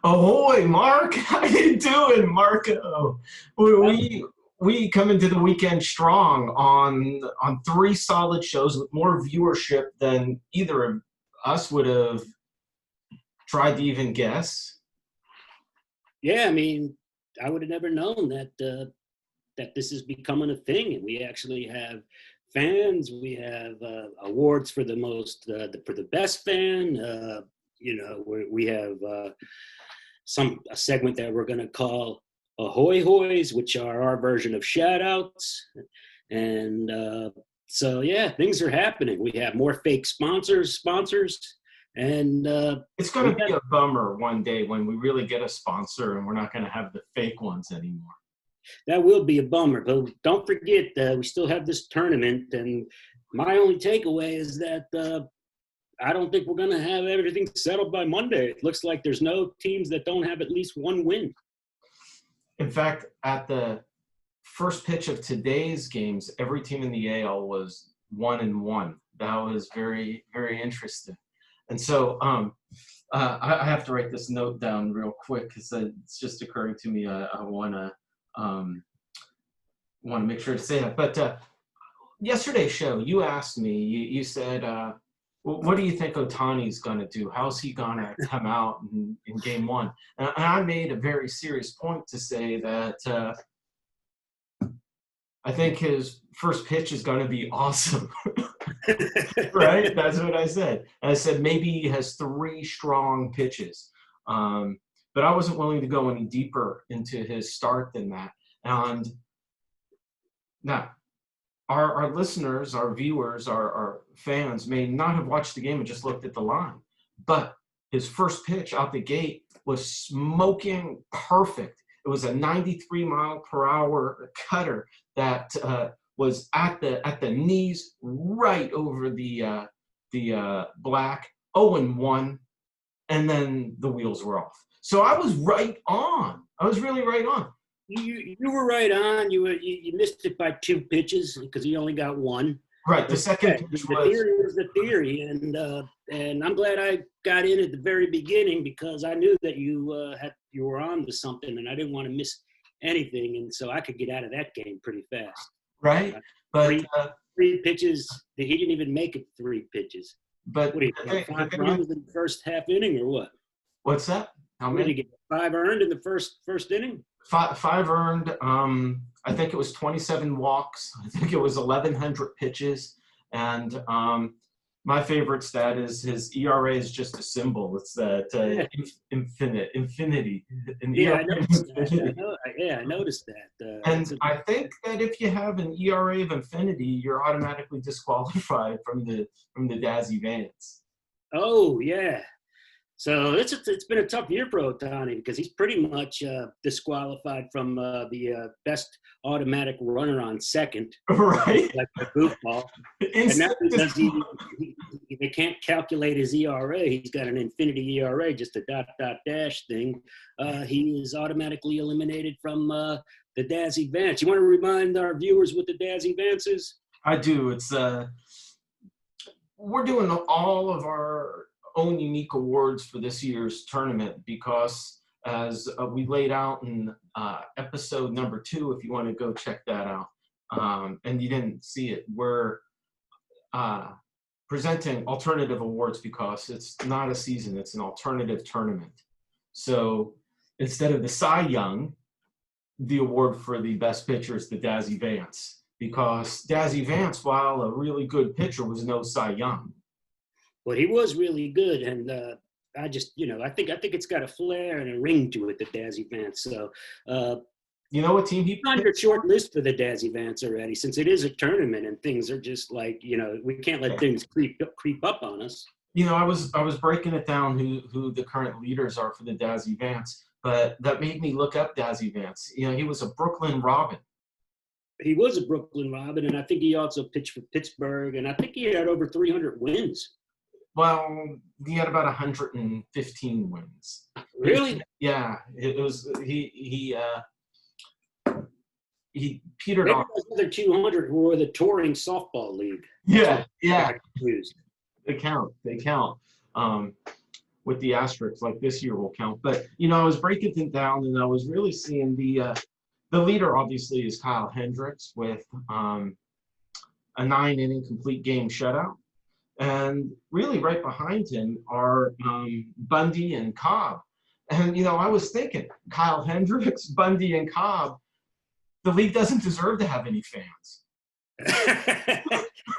Ahoy, Mark! How you doing, Marco? We we we come into the weekend strong on three solid shows with more viewership than either of us would have tried to even guess. Yeah, I mean, I would have never known that this is becoming a thing, and we actually have fans. We have awards for the for the best fan. We have a segment that we're going to call Ahoy Hoys, which are our version of shout outs. And so, yeah, things are happening. We have more fake sponsors, and It's going to be a bummer one day when we really get a sponsor and we're not going to have the fake ones anymore. that will be a bummer. But don't forget that we still have this tournament. And my only takeaway is that I don't think we're going to have everything settled by Monday. It looks like there's no teams that don't have at least one win. In fact, at the first pitch of today's games, every team in the AL was 1-1. That was very, very interesting. And so I have to write this note down real quick because it's just occurring to me. I want to make sure to say that. But yesterday's show, you asked me. You said, "What do you think Otani's going to do? How's he going to come out in Game 1?" And I made a very serious point to say that I think his first pitch is going to be awesome. Right? That's what I said. And I said maybe he has three strong pitches. But I wasn't willing to go any deeper into his start than that. And now, our listeners, our viewers, our fans may not have watched the game and just looked at the line. But his first pitch out the gate was smoking perfect. It was a 93-mile-per-hour cutter that was at the knees, right over the black, 0-1, and then the wheels were off. So I was right on. I was really right on. You were right on. You missed it by 2 pitches because you only got 1. Right. The second pitch the theory was the theory, and I'm glad I got in at the very beginning because I knew that you were on to something, and I didn't want to miss anything, and so I could get out of that game pretty fast. Right. But three pitches. He didn't even make it 3 pitches. But what did he get? 5 runs in the first half inning, or what? What's that? How many? Did he get 5 earned in the first inning? 5 earned. I think it was 27 walks. I think it was 1,100 pitches. And my favorite stat is his ERA is just a symbol. It's that infinity. I noticed that. And I think that if you have an ERA of infinity, you're automatically disqualified from the Dazzy Vance. Oh, yeah. So it's been a tough year for Ohtani because he's pretty much disqualified from the best automatic runner on second. Right. Like a goofball. And that's because they can't calculate his ERA. He's got an infinity ERA, just a ... dash thing. He is automatically eliminated from the Dazzy Vance. You want to remind our viewers what the Dazzy Vance is? I do. It's we're doing all of our own unique awards for this year's tournament because as we laid out in episode number 2, if you want to go check that out, and you didn't see it, we're presenting alternative awards because it's not a season, it's an alternative tournament. So instead of the Cy Young, the award for the best pitcher is the Dazzy Vance, because Dazzy Vance, while a really good pitcher, was no Cy Young. Well, he was really good, and I just, I think it's got a flair and a ring to it, the Dazzy Vance. So, you know what team he on your short list for the Dazzy Vance already, since it is a tournament and things are just like, we can't let things creep up on us. I was breaking it down who the current leaders are for the Dazzy Vance, but that made me look up Dazzy Vance. He was a Brooklyn Robin. He was a Brooklyn Robin, and I think he also pitched for Pittsburgh, and I think he had over 300 wins. Well, he had about 115 wins. Really? Yeah, it was he petered off. Those other 200 were the touring softball league. Yeah. They count. with the asterisks, like this year will count. But I was breaking it down, and I was really seeing the leader obviously is Kyle Hendricks with a 9-inning complete game shutout. And really right behind him are Bundy and Cobb. And, I was thinking, Kyle Hendricks, Bundy, and Cobb, the league doesn't deserve to have any fans.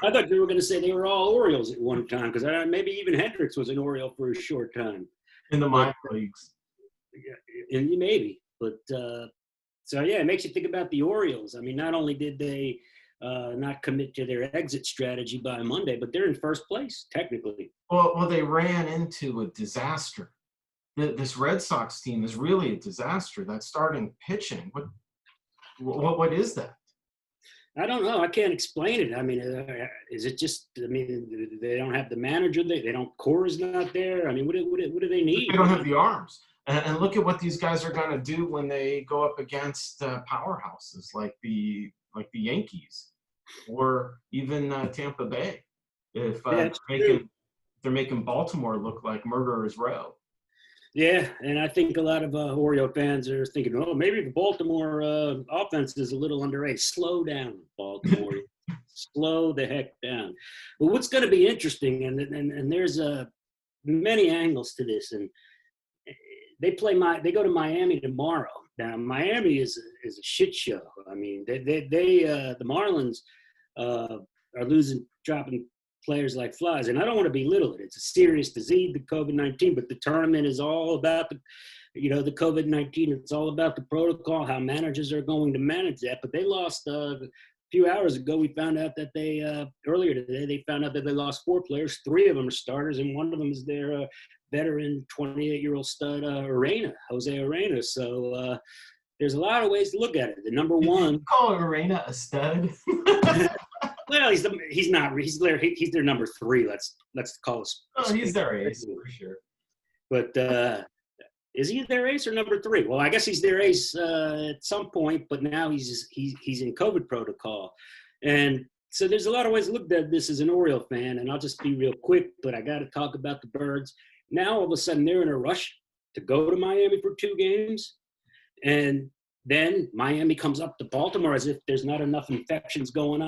I thought you were going to say they were all Orioles at one time, because maybe even Hendricks was an Oriole for a short time. In the minor leagues. And maybe. But, so, yeah, it makes you think about the Orioles. I mean, not only did they not commit to their exit strategy by Monday, but they're in first place, technically. Well, they ran into a disaster. This Red Sox team is really a disaster. That starting pitching, what is that? I don't know. I can't explain it. I mean, is it just? I mean, they don't have the manager. They don't. Core is not there. I mean, what do they need? They don't have the arms. And look at what these guys are going to do when they go up against powerhouses like the Yankees or even Tampa Bay. If they're making Baltimore look like murderer's row. Yeah, and I think a lot of Oreo fans are thinking, oh, maybe the Baltimore offense is a little underage. Slow down, Baltimore. Slow the heck down. But what's going to be interesting, and there's many angles to this, and they go to Miami tomorrow. Now, Miami is a shit show. I mean, the Marlins are dropping players like flies. And I don't want to belittle it. It's a serious disease, the COVID-19, but the tournament is all about the COVID-19. It's all about the protocol, how managers are going to manage that. But they lost a few hours ago. We found out that earlier today, they found out that they lost 4 players. 3 of them are starters, and one of them is their veteran 28-year-old stud, Jose Arena. So there's a lot of ways to look at it. The number one. You call Arena a stud? Well, he's not. He's their number 3. Let's call it. Oh, he's their ace for sure. But is he their ace or number 3? Well, I guess he's their ace at some point, but now he's in COVID protocol, and so there's a lot of ways to look at this as an Oriole fan. And I'll just be real quick, but I got to talk about the Birds. Now all of a sudden they're in a rush to go to Miami for 2 games, and then Miami comes up to Baltimore as if there's not enough infections going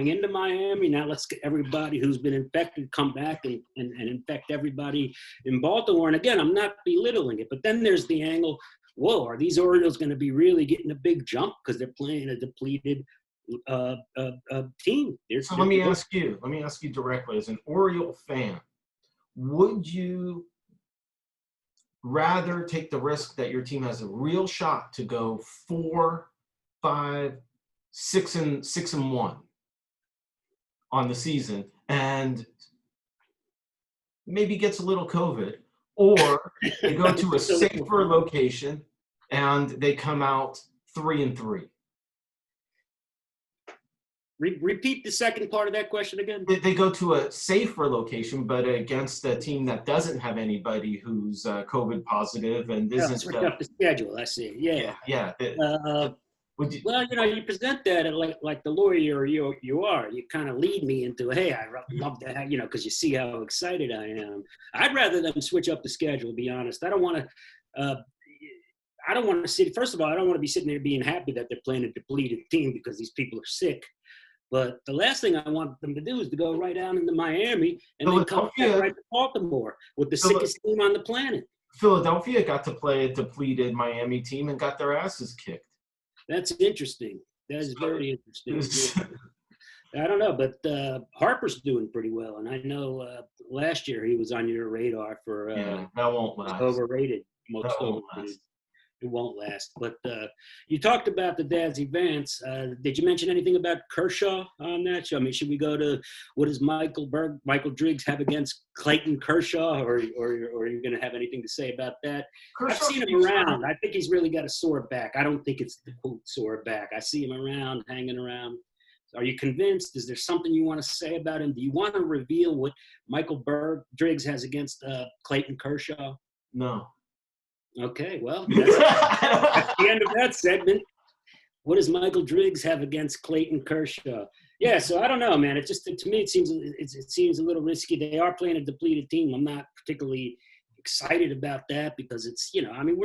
into Miami. Now let's get everybody who's been infected come back and infect everybody in Baltimore. And again, I'm not belittling it, but then there's the angle, whoa, are these Orioles going to be really getting a big jump because they're playing a depleted team? So let me ask you directly, as an Oriole fan, would you rather take the risk that your team has a real shot to go 4, 5, 6-1 on the season and maybe gets a little COVID, or they go to a safer location and they come out 3-3? Repeat the second part of that question again. They go to a safer location, but against a team that doesn't have anybody who's COVID positive and isn't. Switch up the schedule. I see. Yeah. Well, you present that like the lawyer you are. You kind of lead me into, hey, I love that, because you see how excited I am. I'd rather them switch up the schedule. To be honest, I don't want to sit. First of all, I don't want to be sitting there being happy that they're playing a depleted team because these people are sick. But the last thing I want them to do is to go right down into Miami and then come back right to Baltimore with the sickest team on the planet. Philadelphia got to play a depleted Miami team and got their asses kicked. That's interesting. That is very interesting. I don't know, but Harper's doing pretty well. And I know last year he was on your radar for that won't last. Overrated. Most overrated. It won't last. But you talked about the Dazzy Vance. Did you mention anything about Kershaw on that show? I mean, should we go to what does Michael Driggs have against Clayton Kershaw, or are you going to have anything to say about that? I've seen him around. I think he's really got a sore back. I don't think it's the quote sore back. I see him around, hanging around. Are you convinced? Is there something you want to say about him? Do you want to reveal what Michael Driggs has against Clayton Kershaw? No. Okay, well, that's the end of that segment. What does Michael Driggs have against Clayton Kershaw? Yeah, so I don't know, man. It just, to me, it seems a little risky. They are playing a depleted team. I'm not particularly excited about that because it's, I mean,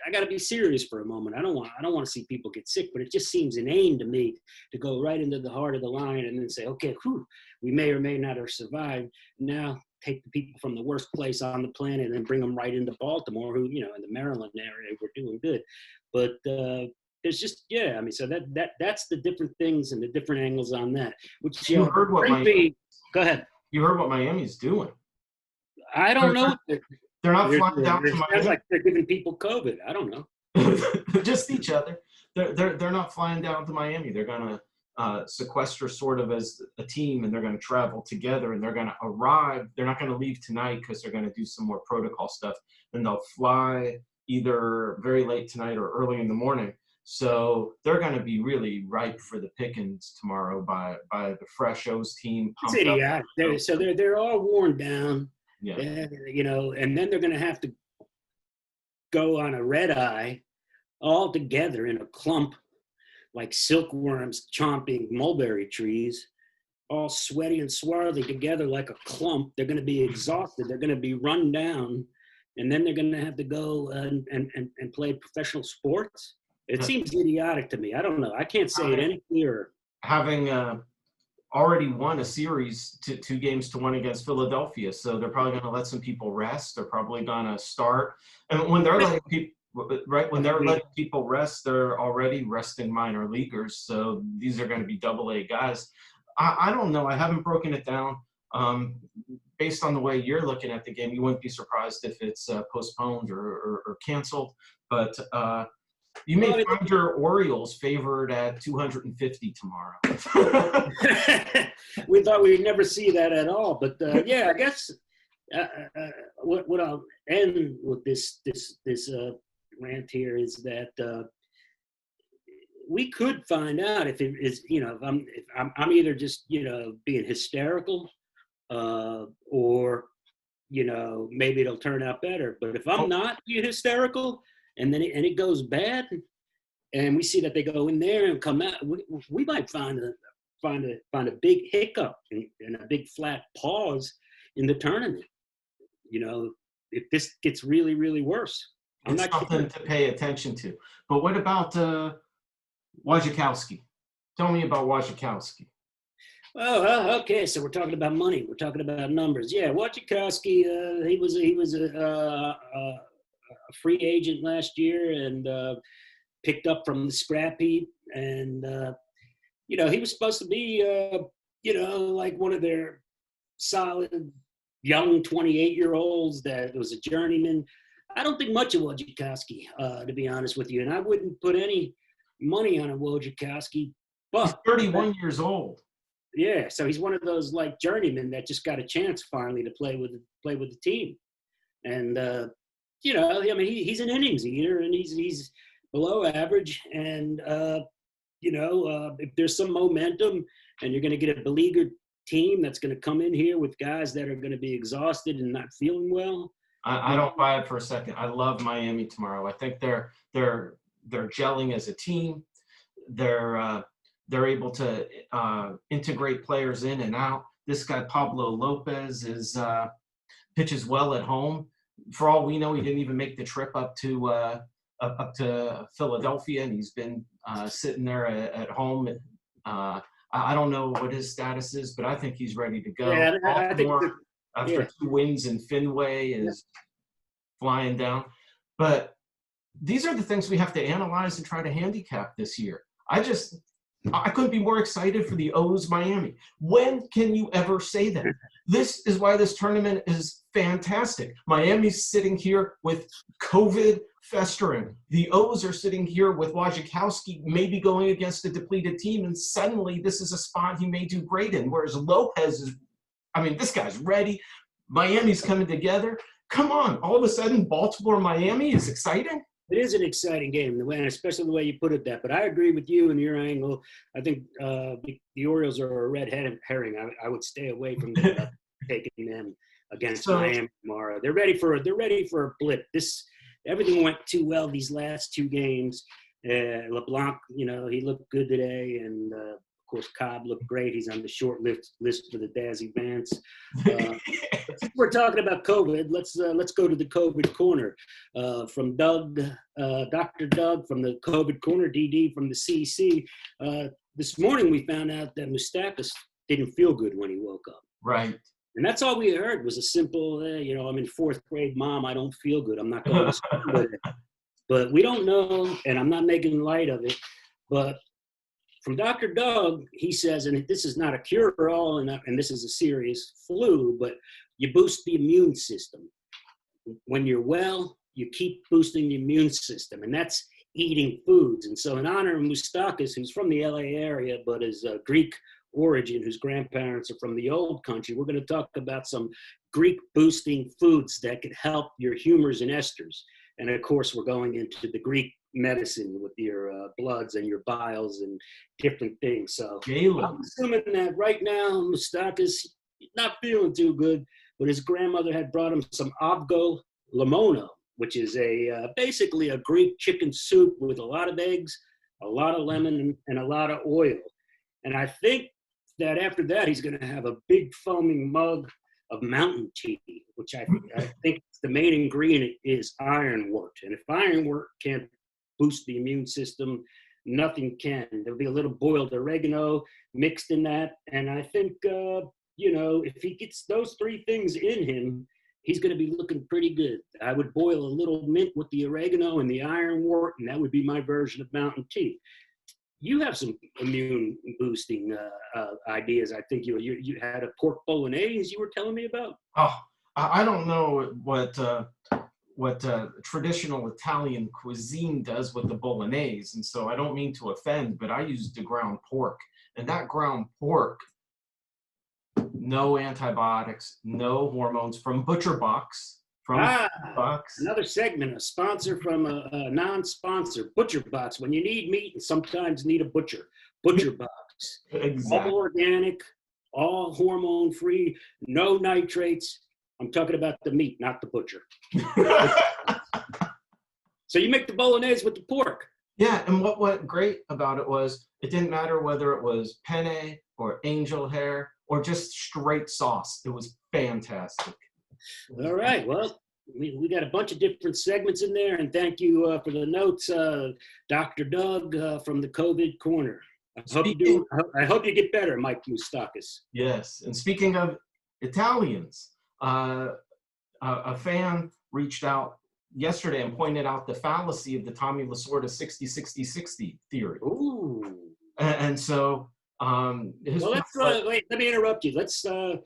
I got to be serious for a moment. I don't want to see people get sick, but it just seems inane to me to go right into the heart of the line and then say, okay, we may or may not have survived. Now take the people from the worst place on the planet and bring them right into Baltimore, who, in the Maryland area, we're doing good. But there's just, I mean, so that's the different things and the different angles on that. Which You heard what go ahead. You heard what Miami's doing. I don't know. They're not flying down to Miami. Sounds like they're giving people COVID. I don't know. Just each other. They're not flying down to Miami. They're gonna sequester sort of as a team, and they're gonna travel together, and they're gonna arrive. They're not gonna leave tonight because they're gonna do some more protocol stuff. Then they'll fly either very late tonight or early in the morning. So they're going to be really ripe for the pickings tomorrow by the fresh O's team. It's idiotic. They're all worn down. Yeah. And then they're going to have to go on a red eye all together in a clump like silkworms chomping mulberry trees, all sweaty and swarthy together like a clump. They're going to be exhausted. They're going to be run down. And then they're going to have to go and play professional sports. It seems idiotic to me. I don't know. I can't say it any clearer. Having already won a series, 2 games to 1 against Philadelphia, so they're probably going to let some people rest. They're probably going to start. And when they're letting people rest, they're already resting minor leaguers. So these are going to be AA guys. I don't know. I haven't broken it down. Based on the way you're looking at the game, you wouldn't be surprised if it's postponed or canceled. But you may find your Orioles favored at 250 tomorrow. We thought we'd never see that at all. But I guess what I'll end with this rant here is that we could find out if it is, if I'm either just being hysterical, or maybe it'll turn out better. But if I'm not being hysterical, and then it goes bad, and we see that they go in there and come out, we might find a big hiccup and a big flat pause in the tournament. If this gets really, really worse. It's something to pay attention to. But what about Wojciechowski? Tell me about Wojciechowski. Oh, okay. So we're talking about money. We're talking about numbers. Yeah, Wojciechowski. He was a free agent last year and picked up from the scrap heap. And he was supposed to be like one of their solid young 28-year-olds that was a journeyman. I don't think much of Wojciechowski, to be honest with you, and I wouldn't put any money on a Wojciechowski. But he's 31 years old. Yeah, so he's one of those like journeymen that just got a chance finally to play with the team, and I mean he's an innings eater and he's below average, and if there's some momentum and you're going to get a beleaguered team that's going to come in here with guys that are going to be exhausted and not feeling well. I don't buy it for a second. I love Miami tomorrow. I think they're gelling as a team. They're able to integrate players in and out. This guy Pablo Lopez pitches well at home. For all we know, he didn't even make the trip up to Philadelphia, and he's been sitting there at home. I don't know what his status is, but I think he's ready to go. Yeah, I think after 2 wins in Fenway is flying down. But these are the things we have to analyze and try to handicap this year. I couldn't be more excited for the O's Miami. When can you ever say that? This is why this tournament is fantastic. Miami's sitting here with COVID festering. The O's are sitting here with Wojciechowski maybe going against a depleted team, and suddenly this is a spot he may do great in, whereas Lopez is, this guy's ready. Miami's coming together. Come on. All of a sudden, Baltimore-Miami is exciting. It is an exciting game, especially the way you put it that. But I agree with you and your angle. I think the Orioles are a red herring. I would stay away from taking them against Miami tomorrow. They're ready for a blip. Everything went too well these last 2 games. LeBlanc, he looked good today, and of course, Cobb looked great. He's on the short list for the Dazzy Vance. Since we're talking about COVID, let's go to the COVID corner from Doug, Dr. Doug from the COVID corner, DD from the CC. This morning we found out that Moustakas didn't feel good when he woke up. Right. And that's all we heard was a simple, I'm in fourth grade, Mom, I don't feel good. I'm not going to school with it. But we don't know, and I'm not making light of it, but from Dr. Doug, he says, and this is not a cure-all, and this is a serious flu, but you boost the immune system. When you're well, you keep boosting the immune system, and that's eating foods. And so in honor of Moustakas, who's from the LA area, but is a Greek origin, whose grandparents are from the old country, we're going to talk about some Greek boosting foods that could help your humors and esters. And of course, we're going into the Greek medicine with your bloods and your biles and different things. So I'm assuming that right now, Moustakas not feeling too good, but his grandmother had brought him some avgo limono, which is basically a Greek chicken soup with a lot of eggs, a lot of lemon, and a lot of oil. And I think that after that, he's going to have a big foaming mug of mountain tea, which I think the main ingredient is ironwort. And if ironwort can't boost the immune system, nothing can. There'll be a little boiled oregano mixed in that. And I think, if he gets those three things in him, he's going to be looking pretty good. I would boil a little mint with the oregano and the ironwort, and that would be my version of mountain tea. You have some immune boosting ideas. I think you had a pork bolognese you were telling me about. Oh, I don't know what traditional Italian cuisine does with the bolognese, and so I don't mean to offend, but I used the ground pork, and that ground pork, no antibiotics, no hormones, from Butcher Box. Another segment, a sponsor from a non-sponsor, Butcher Box. When you need meat and sometimes need a butcher, Butcher Box. Exactly. All organic, all hormone-free, no nitrates. I'm talking about the meat, not the butcher. So you make the bolognese with the pork. Yeah, and what went great about it was it didn't matter whether it was penne or angel hair or just straight sauce. It was fantastic. All right. Well, we got a bunch of different segments in there, and thank you for the notes, Dr. Doug from the COVID corner. I hope you get better, Mike Moustakas. Yes, and speaking of Italians, a fan reached out yesterday and pointed out the fallacy of the Tommy Lasorda 60-60-60 theory. Ooh. And so, wait, let me interrupt you. Let's tell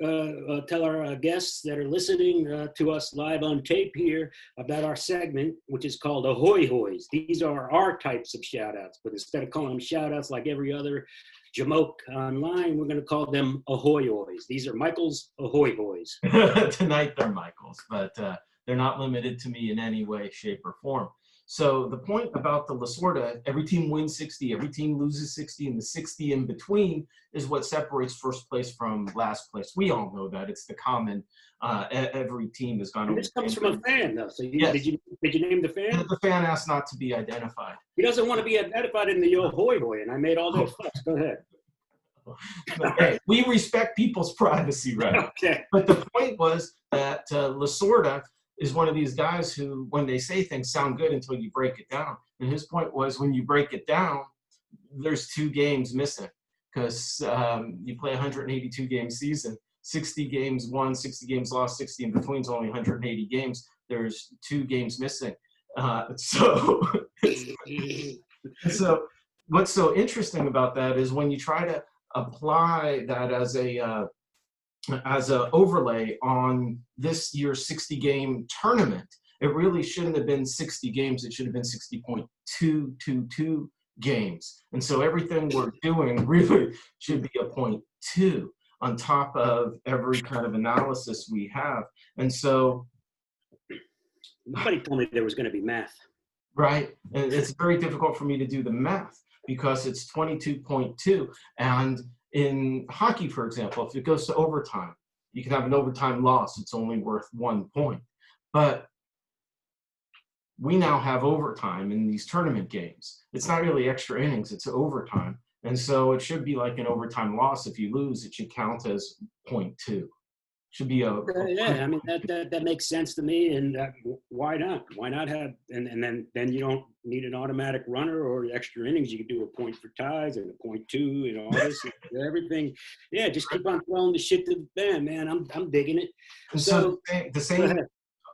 our guests that are listening to us live on tape here about our segment, which is called Ahoy Hoys. These are our types of shout outs, but instead of calling them shout outs like every other jamoke online, we're going to call them Ahoy Hoys. These are Michael's Ahoy Hoys. Tonight they're Michael's, but they're not limited to me in any way, shape, or form. So the point about the Lasorda, every team wins 60, every team loses 60, and the 60 in between is what separates first place from last place. We all know that. It's the common, every team is going to win. This comes from a fan, though. So yes. Did you name the fan? The fan asked not to be identified. He doesn't want to be identified in the Ahoy Hoy, and I made all that fuss. Go ahead. Hey, we respect people's privacy, right? Okay. But the point was that Lasorda is one of these guys who, when they say things, sound good until you break it down. And his point was, when you break it down, there's 2 games missing, because you play a 182 game season, 60 games won, 60 games lost, 60 in between is only 180 games. There's 2 games missing. So what's so interesting about that is when you try to apply that as a overlay on this year's 60-game tournament, it really shouldn't have been 60 games. It should have been 60.222 games. And so everything we're doing really should be a 0.2 on top of every kind of analysis we have. And so nobody told me there was going to be math. Right. And it's very difficult for me to do the math because it's 22.2. And in hockey, for example, if it goes to overtime, you can have an overtime loss. It's only worth 1 point. But we now have overtime in these tournament games. It's not really extra innings, it's overtime. And so it should be like an overtime loss. If you lose, it should count as .2. Should be a Yeah, I mean that makes sense to me. And why not? Why not have and then you don't need an automatic runner or extra innings. You can do a point for ties and a .2 and all this and everything. Yeah, just keep on throwing the shit to the fan, man. I'm digging it. And So the go same. ahead,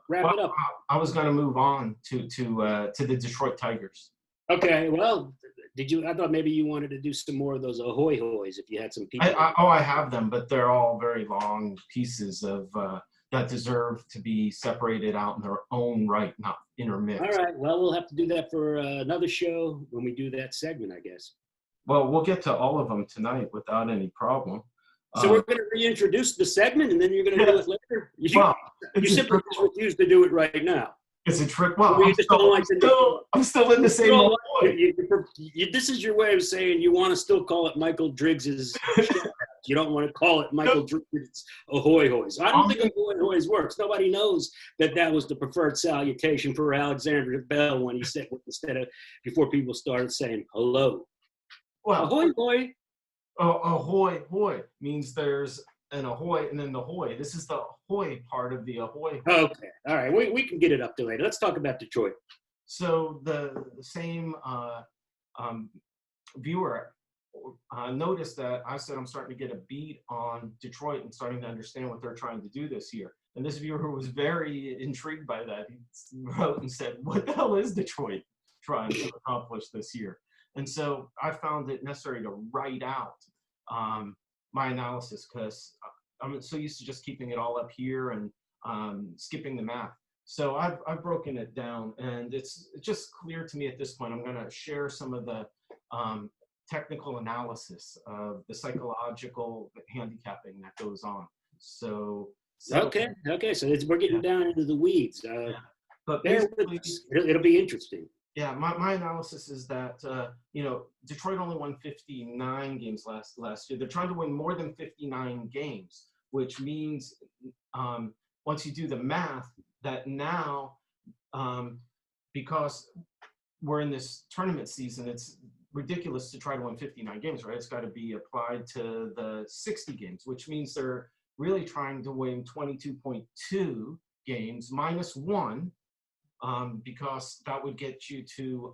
wrap it up. I was going to move on to the Detroit Tigers. Okay, well, did you? I thought maybe you wanted to do some more of those ahoy hoys if you had some people. I have them, but they're all very long pieces of that deserve to be separated out in their own right, not intermixed. All right, well, we'll have to do that for another show when we do that segment, I guess. Well, we'll get to all of them tonight without any problem. So we're going to reintroduce the segment, and then you're going to do it later. You simply just refuse to do it right now. It's a trick. Well, I'm still in the same. This is your way of saying you want to still call it Michael Driggs's. You don't want to call it Michael Driggs's ahoy hoys. I don't think ahoy hoys works. Nobody knows that was the preferred salutation for Alexander Bell when he said before people started saying hello. Well, ahoy hoy. Ahoy hoy means there's an ahoy and then the hoy. This is the hoy part of the ahoy. Okay, all right. We can get it up to later. Let's talk about Detroit. So the same viewer noticed that I said I'm starting to get a beat on Detroit and starting to understand what they're trying to do this year. And this viewer was very intrigued by that. He wrote and said, "What the hell is Detroit trying to accomplish this year?" And so I found it necessary to write out my analysis because I'm so used to just keeping it all up here and skipping the math. So I've broken it down, and it's just clear to me at this point. I'm going to share some of the technical analysis of the psychological handicapping that goes on. So okay. So we're getting down into the weeds. But it'll be interesting. Yeah, my analysis is that Detroit only won 59 games last year. They're trying to win more than 59 games, which means once you do the math, that now because we're in this tournament season, it's ridiculous to try to win 59 games, right? It's got to be applied to the 60 games, which means they're really trying to win 22.2 games minus 1. Because that would get you to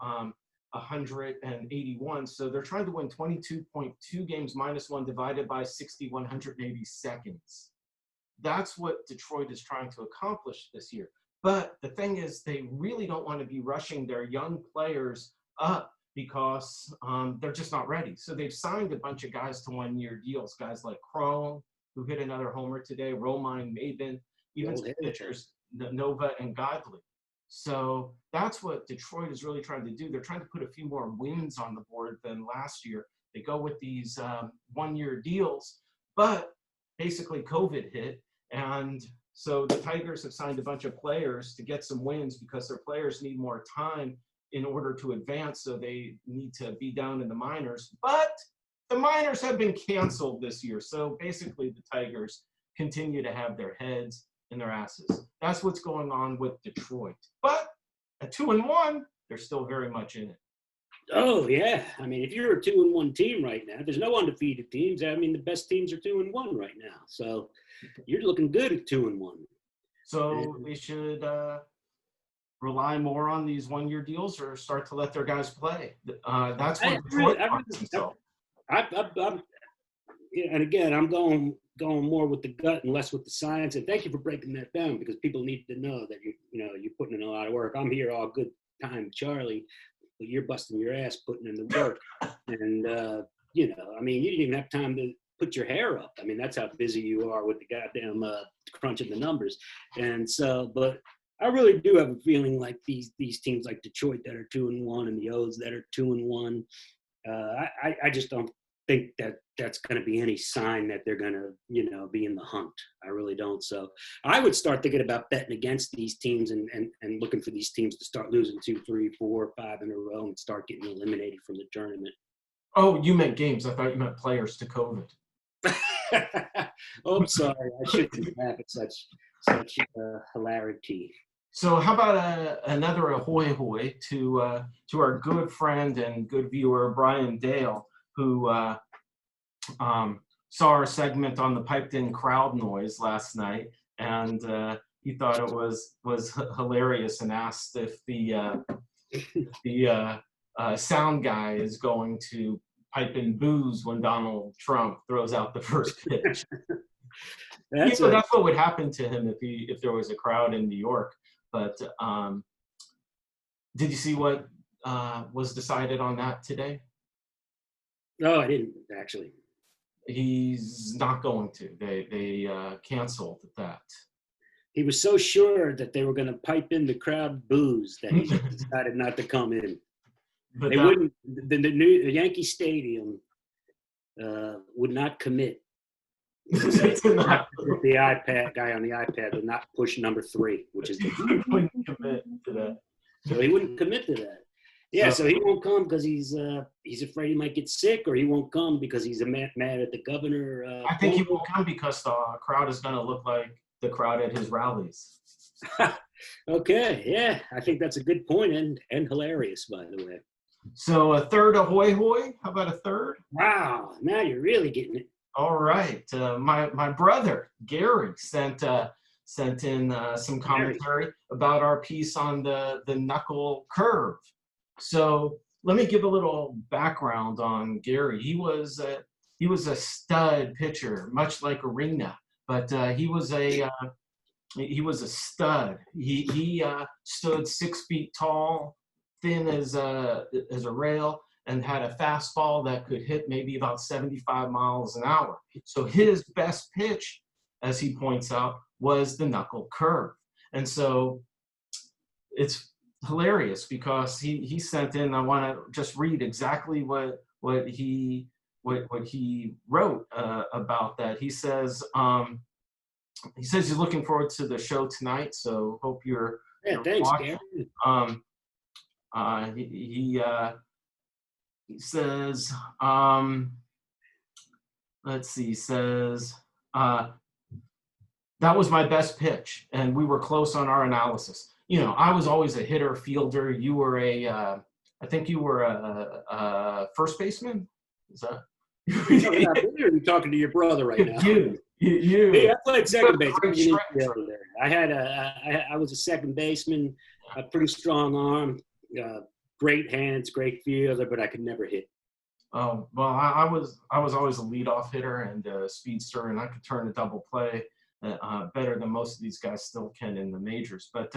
181. So they're trying to win 22.2 games minus 1 divided by 60, 180 seconds. That's what Detroit is trying to accomplish this year. But the thing is, they really don't want to be rushing their young players up because they're just not ready. So they've signed a bunch of guys to one-year deals, guys like Cron, who hit another homer today, Romine, Maben, even some pitchers, Nova and Godley. So that's what Detroit is really trying to do. They're trying to put a few more wins on the board than last year. They go with these one-year deals, but basically COVID hit. And so the Tigers have signed a bunch of players to get some wins because their players need more time in order to advance. So they need to be down in the minors. But the minors have been canceled this year. So basically the Tigers continue to have their heads in their asses. That's what's going on with Detroit. But at 2-1, they're still very much in it. Oh yeah, I mean, if you're a 2-1 team right now, there's no undefeated teams. I mean, the best teams are 2-1 right now, so you're looking good at 2-1. So they should rely more on these one-year deals, or start to let their guys play. That's what Detroit wants himself. And again, I'm going more with the gut and less with the science. And thank you for breaking that down because people need to know that you're putting in a lot of work. I'm here all good time, Charlie, but you're busting your ass putting in the work. And I mean, you didn't even have time to put your hair up. I mean, that's how busy you are with the goddamn crunching the numbers. And so, but I really do have a feeling like these teams like Detroit that are 2-1 and the O's that are 2-1. I just don't think that that's going to be any sign that they're going to, be in the hunt. I really don't. So I would start thinking about betting against these teams and looking for these teams to start losing 2, 3, 4, 5 in a row and start getting eliminated from the tournament. Oh, you meant games. I thought you meant players to COVID. Oh, I'm sorry. I shouldn't laugh at such hilarity. So how about another ahoy hoy to our good friend and good viewer, Brian Dale. who saw our segment on the piped-in crowd noise last night, and he thought it was hilarious and asked if the sound guy is going to pipe in booze when Donald Trump throws out the first pitch. That's That's what would happen to him if there was a crowd in New York. But did you see what was decided on that today? No, I didn't actually. He's not going to. They canceled that. He was so sure that they were going to pipe in the crowd booze that he decided not to come in. But They wouldn't. The Yankee Stadium would not commit. The iPad guy on the iPad would not push number 3, which is wouldn't commit to that. so he wouldn't commit to that. Yeah, so he won't come because he's afraid he might get sick, or he won't come because he's mad at the governor. I think he won't come because the crowd is going to look like the crowd at his rallies. Okay, yeah, I think that's a good point and hilarious, by the way. So a third ahoy hoy? How about a third? Wow, now you're really getting it. All right. My brother Gary sent in some commentary about our piece on the knuckle curve. So let me give a little background on Gary. He was a stud pitcher, much like Arena, but he was a stud. He stood 6 feet tall, thin as a rail, and had a fastball that could hit maybe about 75 miles an hour. So his best pitch, as he points out, was the knuckle curve. And so it's hilarious because he sent in, I want to just read exactly what he wrote about that. He says he's looking forward to the show tonight, so hope you're Thanks, watching. Gary. He says, let's see, he says, that was my best pitch, and we were close on our analysis. You know, I was always a hitter, fielder. You were I think you were a first baseman? Is that? You're talking to your brother right now. You. Hey, I played second base. I was a second baseman, a pretty strong arm, great hands, great fielder, but I could never hit. Oh, well, I was always a leadoff hitter and a speedster, and I could turn a double play better than most of these guys still can in the majors. But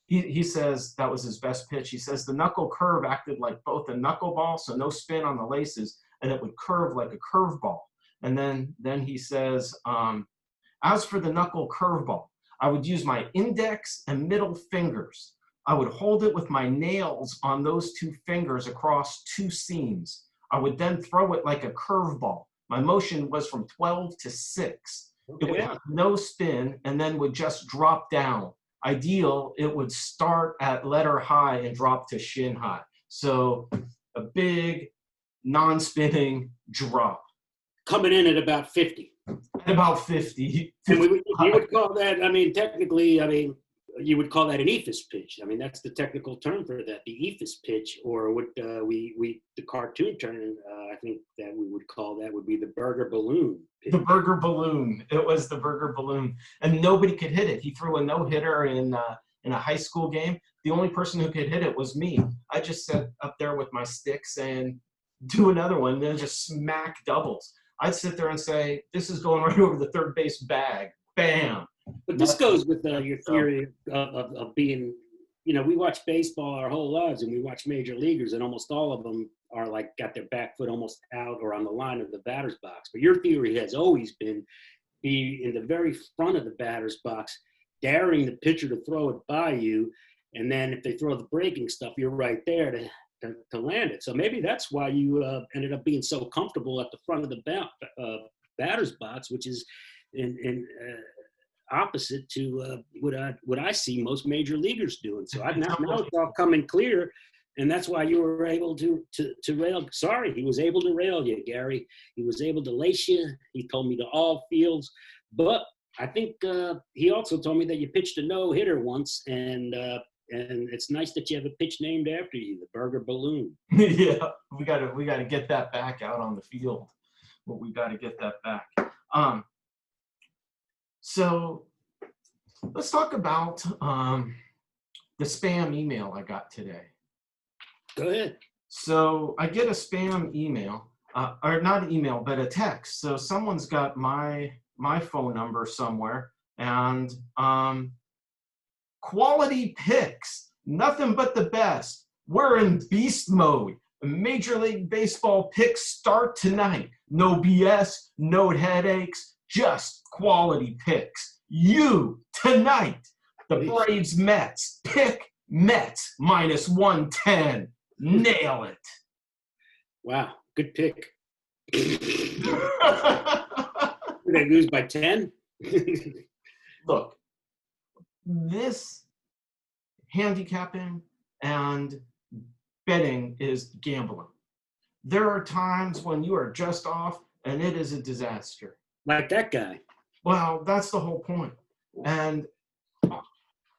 he says that was his best pitch. He says the knuckle curve acted like both a knuckleball, so no spin on the laces, and it would curve like a curveball. And then he says, as for the knuckle curveball, I would use my index and middle fingers. I would hold it with my nails on those 2 fingers across 2 seams. I would then throw it like a curveball. My motion was from 12 to 6. Okay. It would have no spin and then would just drop down. Ideal, it would start at letter high and drop to shin high. So a big non-spinning drop. Coming in at about 50. At about 50. And you would call that, technically, you would call that an ephus pitch. That's the technical term for that, the ephus pitch, or what the cartoon term, I think that we would call that would be the burger balloon pitch. The burger balloon. It was the burger balloon. And nobody could hit it. He threw a no-hitter in a high school game. The only person who could hit it was me. I just sat up there with my stick saying, do another one, and then just smack doubles. I'd sit there and say, this is going right over the third base bag. Bam. But this goes with your theory of being, we watch baseball our whole lives, and we watch major leaguers, and almost all of them are like got their back foot almost out or on the line of the batter's box. But your theory has always been be in the very front of the batter's box, daring the pitcher to throw it by you. And then if they throw the breaking stuff, you're right there to land it. So maybe that's why you ended up being so comfortable at the front of the batter's box, which is in opposite to what I see most major leaguers doing. So now it's all coming clear, and that's why you were able to rail. Sorry, he was able to rail you, Gary. He was able to lace you. He told me to all fields, but I think he also told me that you pitched a no-hitter once, and and it's nice that you have a pitch named after you, the Burger Balloon. Yeah, we gotta get that back out on the field. Well, we gotta get that back. So let's talk about the spam email I got today. Go ahead. So I get a spam email, or not an email, but a text. So someone's got my phone number somewhere, and quality picks, nothing but the best. We're in beast mode. Major League Baseball picks start tonight. No BS, no headaches, just quality picks. You, tonight, the Braves Mets, pick Mets minus 110. Nail it. Wow, good pick. Did they lose by 10? Look, this handicapping and betting is gambling. There are times when you are just off and it is a disaster. Like that guy. Well, that's the whole point. And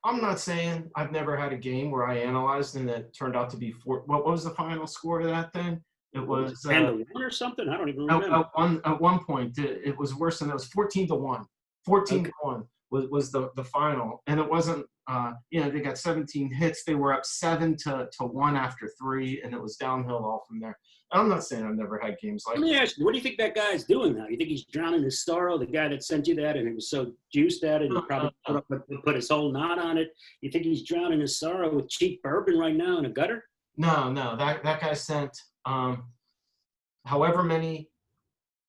I'm not saying I've never had a game where I analyzed and it turned out to be what was the final score of that thing? It was 10-1 or something. I don't even remember. At one point, it was worse than it was 14-1. 14-1 was the final, and it wasn't. They got 17 hits. They were up 7-1 after 3, and it was downhill all from there. I'm not saying I've never had games like. Let me ask you, what do you think that guy's doing now? You think he's drowning his sorrow? The guy that sent you that, and it was so juiced at it, he probably put his whole knot on it. You think he's drowning his sorrow with cheap bourbon right now in a gutter? No. That guy sent however many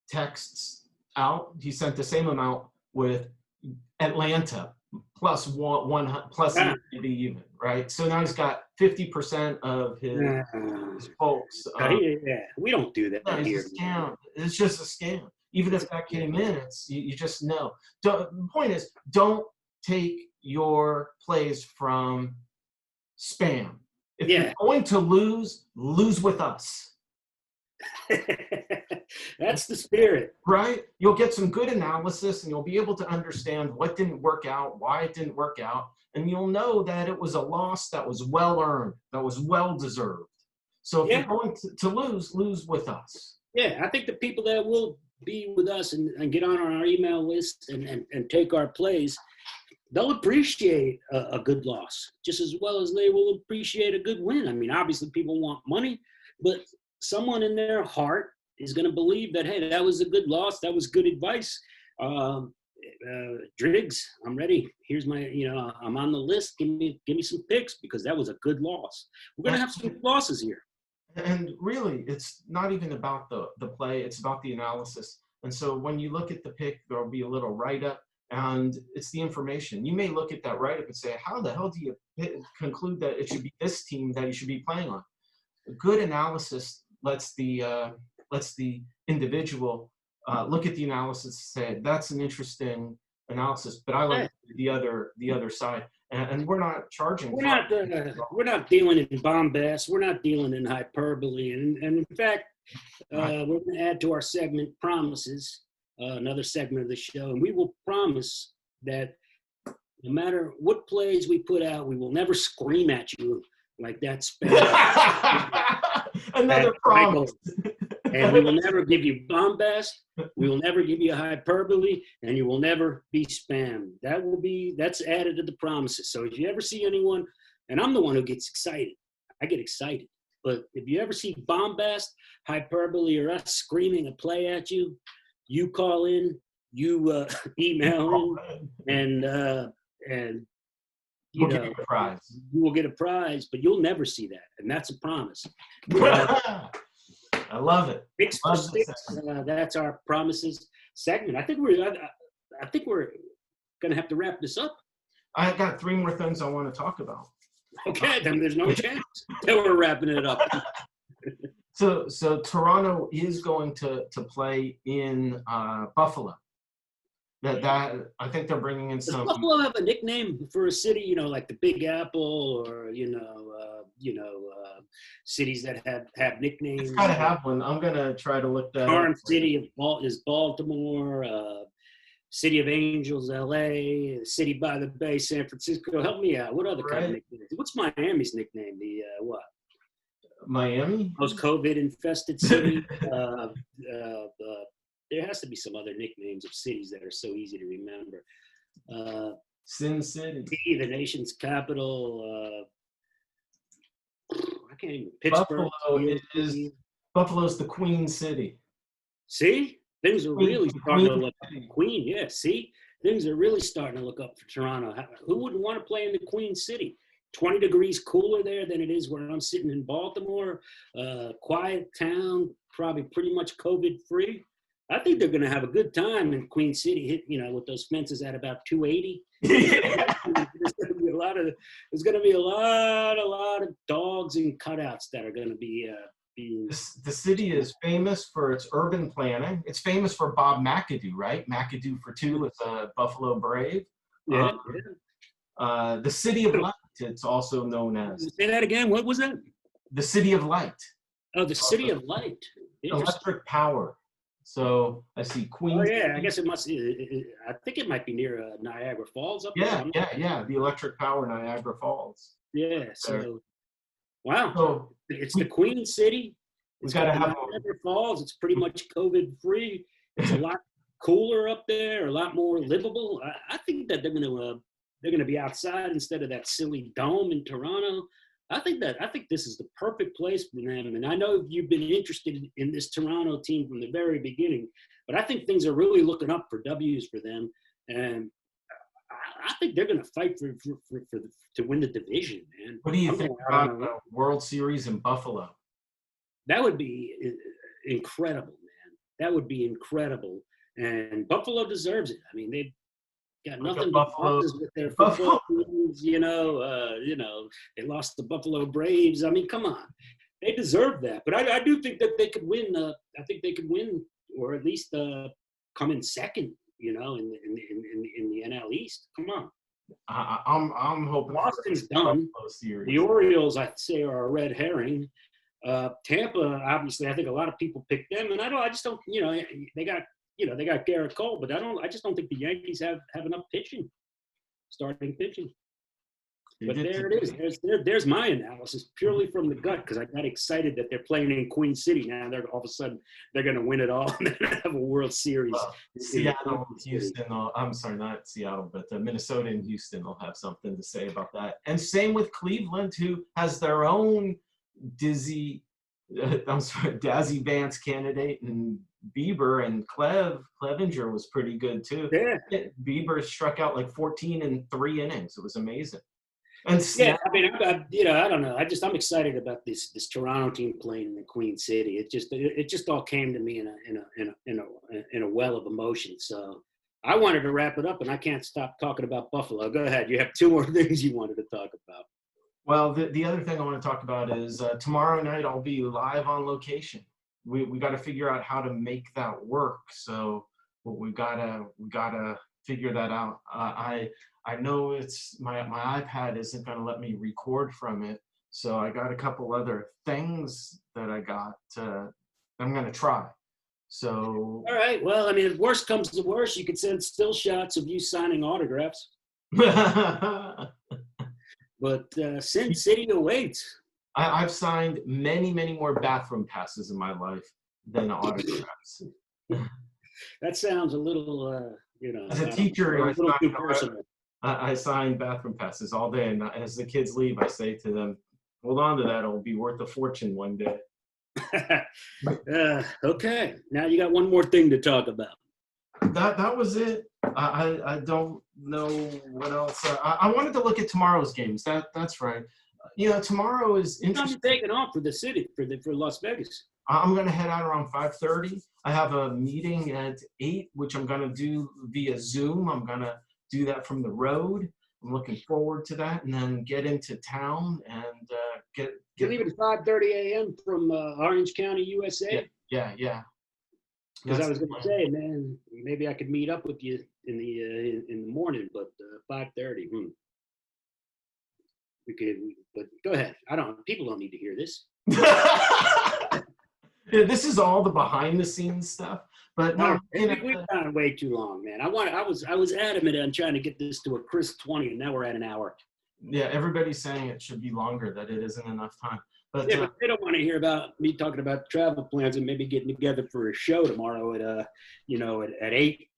texts out. He sent the same amount with Atlanta plus one plus maybe even, right? So now he's got 50% of his folks. We don't do that here. It's a scam. It's just a scam. Even if that came in, it's you just know. The point is, don't take your plays from spam. If you're going to lose with us. That's the spirit. Right? You'll get some good analysis and you'll be able to understand what didn't work out, why it didn't work out, and you'll know that it was a loss that was well earned, that was well deserved. So if you're going to lose with us. Yeah, I think the people that will be with us and get on our email list and take our plays, they'll appreciate a good loss just as well as they will appreciate a good win. I mean, obviously people want money, but someone in their heart is going to believe that, hey, that was a good loss. That was good advice. Driggs, I'm ready. Here's my, I'm on the list. Give me some picks because that was a good loss. We're going to have some good losses here. And really, it's not even about the play. It's about the analysis. And so when you look at the pick, there'll be a little write-up, and it's the information. You may look at that write-up and say, how the hell do you conclude that it should be this team that you should be playing on? A good analysis lets the individual look at the analysis and say, that's an interesting analysis, but I like the other side. And we're not charging. We're not dealing in bombast. We're not dealing in hyperbole. And in fact, we're going to add to our segment promises, another segment of the show, and we will promise that no matter what plays we put out, we will never scream at you like that. Another promise. And we will never give you bombast. We will never give you hyperbole, and you will never be spammed. That's added to the promises. So if you ever see anyone, and I'm the one who gets excited, I get excited. But if you ever see bombast, hyperbole, or us screaming a play at you, you call in, you email in, and you get a prize. You will get a prize, but you'll never see that, and that's a promise. I love it. Picks for six. That's our promises segment. I think we're gonna have to wrap this up. I got 3 more things I want to talk about. Okay, then there's no chance that we're wrapping it up. So Toronto is going to play in Buffalo. That I think they're bringing in some. Does Buffalo have a nickname for a city? Like the Big Apple, or cities that have nicknames. It's gotta have one. I'm gonna try to look that Charm up. City is Baltimore. City of Angels, LA, City by the Bay, San Francisco. Help me out. What other kind of Right. nicknames? What's Miami's nickname? The what? Miami? Most COVID infested city. There has to be some other nicknames of cities that are so easy to remember. Sin City. The nation's capital. I can't even. Pittsburgh. Buffalo's the Queen City. See, things are really starting to look. City. Queen, yeah. See, things are really starting to look up for Toronto. Who wouldn't want to play in the Queen City? 20 degrees cooler there than it is where I'm sitting in Baltimore. Quiet town, probably pretty much COVID free. I think they're going to have a good time in Queen City, with those fences at about 280. There's going to be a lot of dogs and cutouts that are going to be being. The city is famous for its urban planning. It's famous for Bob McAdoo, right? McAdoo for two is a Buffalo Brave. Yeah. The City of Light, it's also known as. Say that again. What was that? The City of Light. Oh, the City of Light. Electric power. So I see Queen. Oh yeah, I guess it must. I think it might be near Niagara Falls up there. Yeah. The electric power, Niagara Falls. Yeah. So, wow. So it's the Queen City. We've got to have Niagara Falls. It's pretty much COVID free. It's a lot cooler up there, a lot more livable. I think that they're going to be outside instead of that silly dome in Toronto. I think this is the perfect place for them. And I know you've been interested in this Toronto team from the very beginning, but I think things are really looking up for W's for them. And I think they're going to fight to win the division, man. What do you think about the World Series in Buffalo? That would be incredible, man. That would be incredible. And Buffalo deserves it. I mean, they've got nothing but losses with their football teams, they lost the Buffalo Braves. I mean, come on. They deserve that. But I do think that they could win. I think they could win, or at least come in second, in the NL East. Come on. I'm hoping Boston's done. The Orioles, I'd say, are a red herring. Tampa, obviously, I think a lot of people picked them, and I just don't. They got Garrett Cole, but I just don't think the Yankees have enough starting pitching. But there it is. There's my analysis, purely from the gut, because I got excited that they're playing in Queen City now. They're all of a sudden they're going to win it all and have a World Series. Seattle, Houston. I'm sorry, not Seattle, but Minnesota and Houston will have something to say about that. And same with Cleveland, who has their own Dazzy Vance candidate, and Bieber and Clevinger was pretty good too. Yeah. Bieber struck out like 14 in 3 innings. It was amazing. And yeah, I mean, I don't know. I'm excited about this Toronto team playing in the Queen City. It just all came to me in a well of emotion. So I wanted to wrap it up, and I can't stop talking about Buffalo. Go ahead. You have 2 more things you wanted to talk about. Well, the other thing I want to talk about is tomorrow night I'll be live on location. We got to figure out how to make that work. So we gotta figure that out. I know it's my iPad isn't going to let me record from it, so I got a couple other things that I got. I'm going to try. So all right. Well, I mean, if worst comes to worst, you could send still shots of you signing autographs. But Sin City awaits. I've signed many more bathroom passes in my life than autographs. That sounds a little, As a teacher, too personal. I sign bathroom passes all day, and as the kids leave, I say to them, "Hold on to that; it'll be worth a fortune one day." Okay, now you got one more thing to talk about. That was it. I don't know what else. I wanted to look at tomorrow's games. That's right. Tomorrow is interesting. I'm taking off for the city for Las Vegas. I'm going to head out around 5:30. I have a meeting at 8, which I'm going to do via Zoom. I'm going to do that from the road. I'm looking forward to that, and then get into town and get. You leave at 5:30 a.m. from Orange County, USA. Yeah. Because I was going to say, man, maybe I could meet up with you in the morning, but 5:30. We could, but go ahead. People don't need to hear this. Yeah, this is all the behind the scenes stuff. But All no, right, we've gone way too long, man. I was adamant on trying to get this to a crisp 20, and now we're at an hour. yeah, everybody's saying it should be longer, that it isn't enough time. But Yeah, but they don't want to hear about me talking about travel plans and maybe getting together for a show tomorrow at at 8,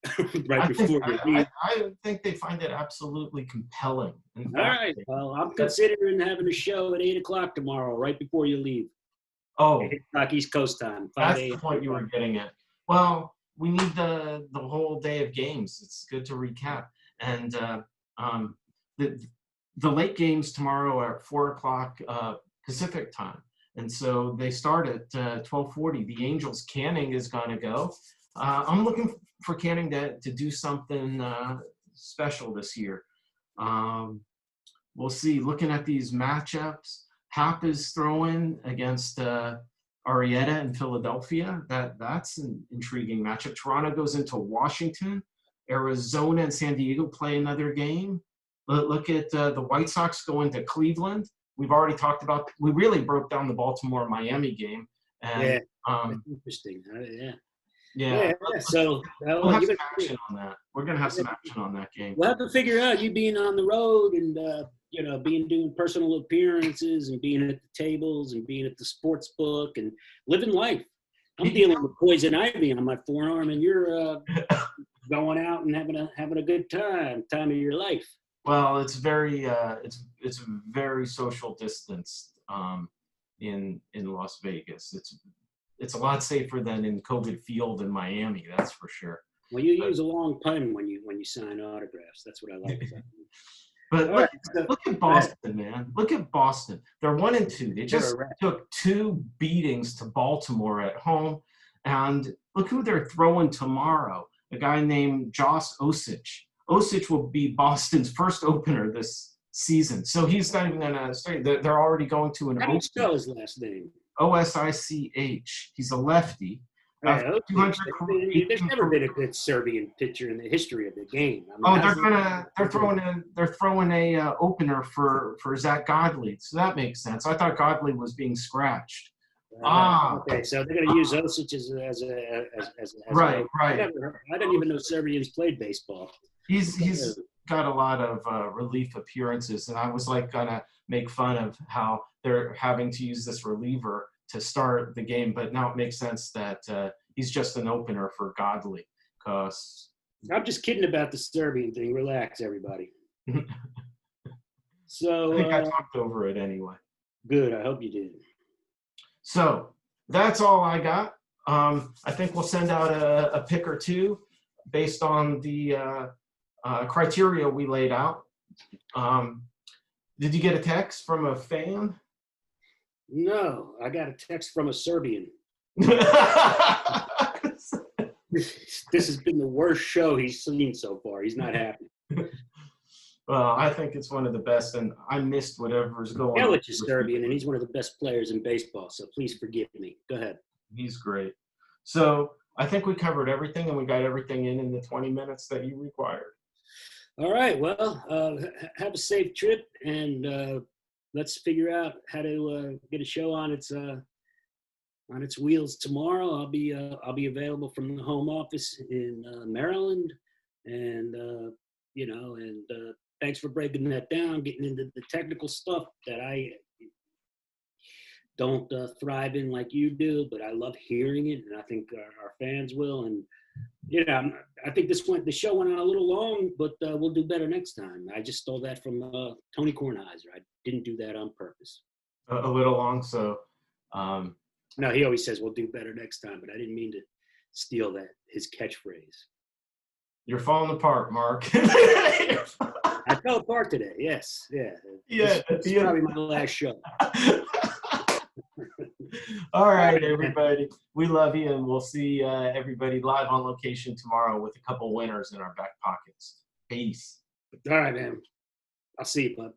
right before you leave. I think they find it absolutely compelling. In All fact, right. Well, I'm considering having a show at 8 o'clock tomorrow, right before you leave. oh, 8 o'clock East Coast time. 5 that's a.m. the point you were getting at. Well, we need the whole day of games. It's good to recap. And the late games tomorrow are at 4 o'clock Pacific time. And so they start at 12:40. The Angels, Canning is going to go. I'm looking for Canning to do something special this year. We'll see. Looking at these matchups, Hap is throwing against Arrieta in Philadelphia. That's an intriguing matchup. Toronto goes into Washington. Arizona and San Diego play another game. Look at the White Sox going to Cleveland. We've already talked about. We really broke down the Baltimore-Miami game. And, Yeah, that's interesting. Yeah. So We'll have some action on that. We're gonna have some action on that game. We'll have to figure out you being on the road and doing personal appearances and being at the tables and being at the sports book and living life. I'm dealing with poison ivy on my forearm, and you're going out and having a good time of your life. Well, it's very very social distanced in Las Vegas. It's a lot safer than in COVID Field in Miami, that's for sure. Well, you use a long pun when you sign autographs. That's what I like about you. But look at Boston, man. Look at Boston. They're 1-2. They just took 2 beatings to Baltimore at home. And look who they're throwing tomorrow. A guy named Josh Osich. Osich will be Boston's first opener this season. So he's not even going to start. They're already going to an opener. How do you spell his last name? Osich. He's a lefty. There's never been a good Serbian pitcher in the history of the game. I mean, they're throwing a opener for Zach Godley, so that makes sense. I thought Godley was being scratched. Okay, so they're going to use Osich as right. I didn't even know Serbians played baseball. He's got a lot of relief appearances, and I was gonna make fun of how they're having to use this reliever to start the game, but now it makes sense that he's just an opener for Godley. Cause I'm just kidding about the Serbian thing. Relax, everybody. So I think I talked over it anyway. Good. I hope you did. So that's all I got. I think we'll send out a pick or two based on the criteria we laid out. Did you get a text from a fan? No, I got a text from a Serbian. This has been the worst show he's seen so far. He's not happy. Well, I think it's one of the best, and I missed whatever's going on. Yelich is Serbian, and he's one of the best players in baseball, so please forgive me. Go ahead. He's great. So I think we covered everything, and we got everything in the 20 minutes that you required. All right. Well, have a safe trip, and let's figure out how to get a show on its wheels tomorrow. I'll be available from the home office in Maryland, and thanks for breaking that down, getting into the technical stuff that I don't thrive in like you do, but I love hearing it, and I think our fans will. And I think the show went on a little long, but we'll do better next time. I just stole that from Tony Kornheiser. I didn't do that on purpose. A little long, so. No, he always says we'll do better next time, but I didn't mean to steal his catchphrase. You're falling apart, Mark. I fell apart today. Yes, yeah. This is probably my last show. All right, everybody. We love you, and we'll see everybody live on location tomorrow with a couple winners in our back pockets. Peace. All right, man. I'll see you, bud.